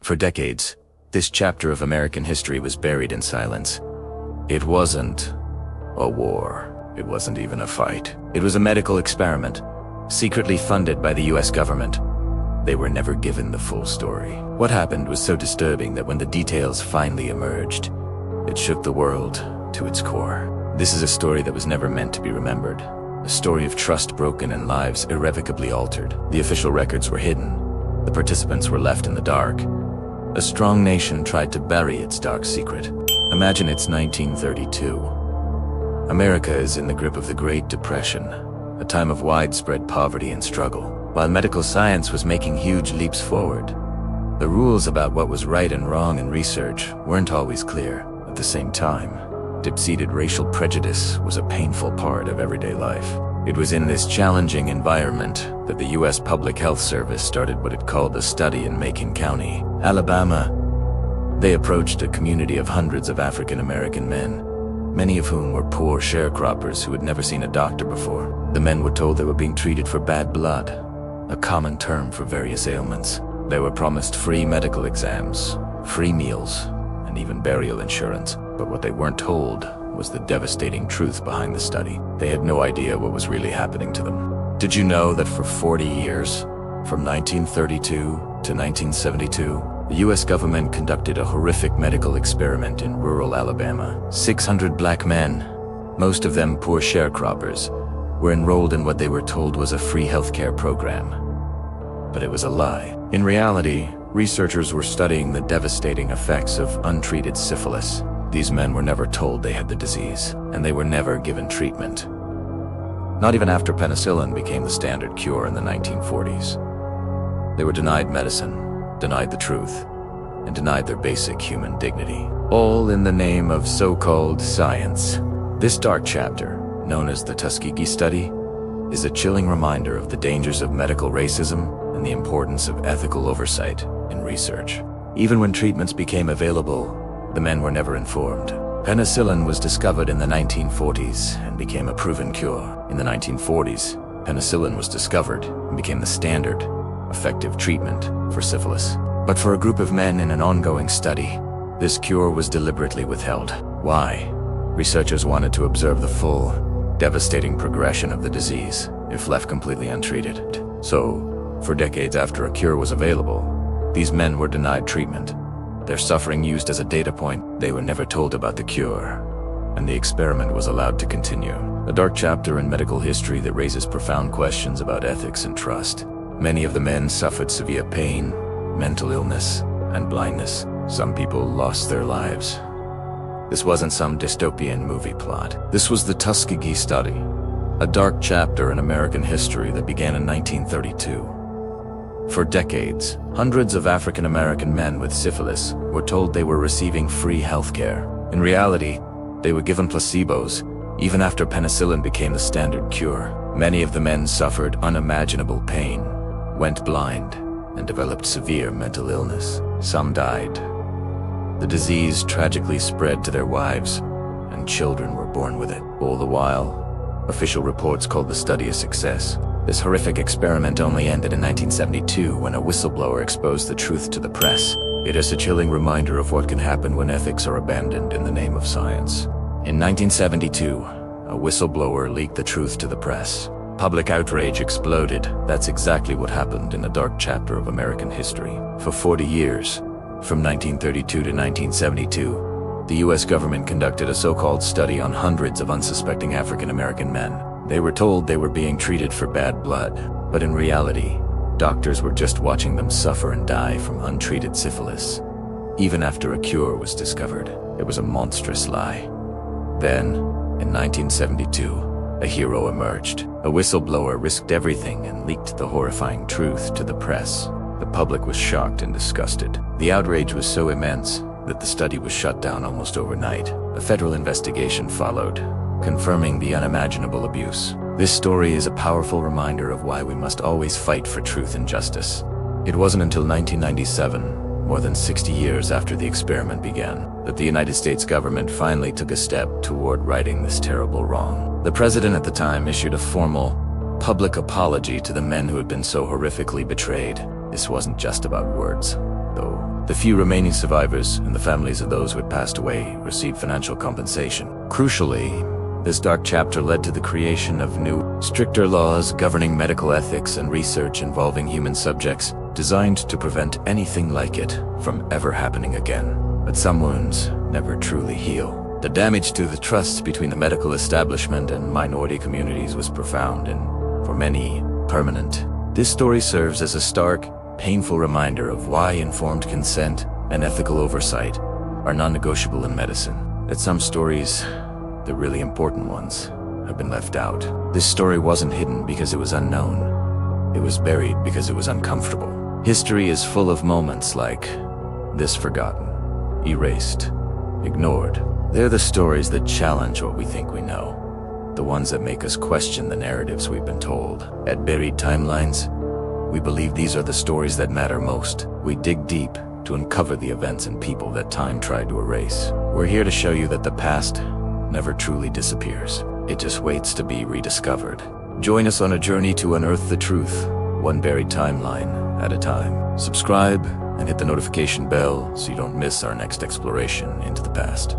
For decades, this chapter of American history was buried in silence. It wasn't a war. It wasn't even a fight. It was a medical experiment, secretly funded by the US government. They were never given the full story. What happened was so disturbing that when the details finally emerged, it shook the world to its core. This is a story that was never meant to be remembered. A story of trust broken and lives irrevocably altered. The official records were hidden. The participants were left in the dark. A strong nation tried to bury its dark secret. Imagine it's 1932. America is in the grip of the Great Depression, a time of widespread poverty and struggle. While medical science was making huge leaps forward, the rules about what was right and wrong in research weren't always clear. At the same time, deep-seated racial prejudice was a painful part of everyday life. It was in this challenging environment that the U.S. Public Health Service started what it called a study in Macon County, Alabama. They approached a community of hundreds of African-American men, many of whom were poor sharecroppers who had never seen a doctor before. The men were told they were being treated for bad blood, a common term for various ailments. They were promised free medical exams, free meals, and even burial insurance. But what they weren't told was the devastating truth behind the study. They had no idea what was really happening to them. Did you know that for 40 years, from 1932 to 1972, the US government conducted a horrific medical experiment in rural Alabama? 600 black men, most of them poor sharecroppers, were enrolled in what they were told was a free healthcare program. But it was a lie. In reality, researchers were studying the devastating effects of untreated syphilis. These men were never told they had the disease, and they were never given treatment. Not even after penicillin became the standard cure in the 1940s. They were denied medicine, denied the truth, and denied their basic human dignity. All in the name of so-called science. This dark chapter, known as the Tuskegee study, is a chilling reminder of the dangers of medical racism and the importance of ethical oversight in research. Even when treatments became available, the men were never informed. Penicillin was discovered in the 1940s and became a proven cure. In the 1940s, penicillin was discovered and became the standard, effective treatment for syphilis. But for a group of men in an ongoing study, this cure was deliberately withheld. Why? Researchers wanted to observe the full, devastating progression of the disease if left completely untreated. So, for decades after a cure was available, these men were denied treatment. Their suffering used as a data point. They were never told about the cure, and the experiment was allowed to continue. A dark chapter in medical history that raises profound questions about ethics and trust. Many of the men suffered severe pain, mental illness, and blindness. Some people lost their lives. This wasn't some dystopian movie plot. This was the Tuskegee study, a dark chapter in American history that began in 1932. For decades, hundreds of African-American men with syphilis were told they were receiving free healthcare. In reality, they were given placebos, even after penicillin became the standard cure. Many of the men suffered unimaginable pain, went blind, and developed severe mental illness. Some died. The disease tragically spread to their wives, and children were born with it. All the while, official reports called the study a success. This horrific experiment only ended in 1972 when a whistleblower exposed the truth to the press. It is a chilling reminder of what can happen when ethics are abandoned in the name of science. In 1972, a whistleblower leaked the truth to the press. Public outrage exploded. That's exactly what happened in a dark chapter of American history. For 40 years, from 1932 to 1972, the US government conducted a so-called study on hundreds of unsuspecting African-American men. They were told they were being treated for bad blood, but in reality, doctors were just watching them suffer and die from untreated syphilis. Even after a cure was discovered, it was a monstrous lie. Then, in 1972, a hero emerged. A whistleblower risked everything and leaked the horrifying truth to the press. The public was shocked and disgusted. The outrage was so immense that the study was shut down almost overnight. A federal investigation followed, confirming the unimaginable abuse. This story is a powerful reminder of why we must always fight for truth and justice. It wasn't until 1997, more than 60 years after the experiment began, that the United States government finally took a step toward righting this terrible wrong. The president at the time issued a formal, public apology to the men who had been so horrifically betrayed. This wasn't just about words, though The few remaining survivors and the families of those who had passed away received financial compensation. Crucially, this dark chapter led to the creation of new, stricter laws governing medical ethics and research involving human subjects, designed to prevent anything like it from ever happening again. But some wounds never truly heal. The damage to the trust between the medical establishment and minority communities was profound and, for many, permanent. This story serves as a stark, painful reminder of why informed consent and ethical oversight are non-negotiable in medicine. That some stories, the really important ones, have been left out. This story wasn't hidden because it was unknown. It was buried because it was uncomfortable. History is full of moments like this: forgotten, erased, ignored. They're the stories that challenge what we think we know, the ones that make us question the narratives we've been told. At Buried Timelines, we believe these are the stories that matter most. We dig deep to uncover the events and people that time tried to erase. We're here to show you that the past never truly disappears. It just waits to be rediscovered. Join us on a journey to unearth the truth, one buried timeline at a time. Subscribe and hit the notification bell so you don't miss our next exploration into the past.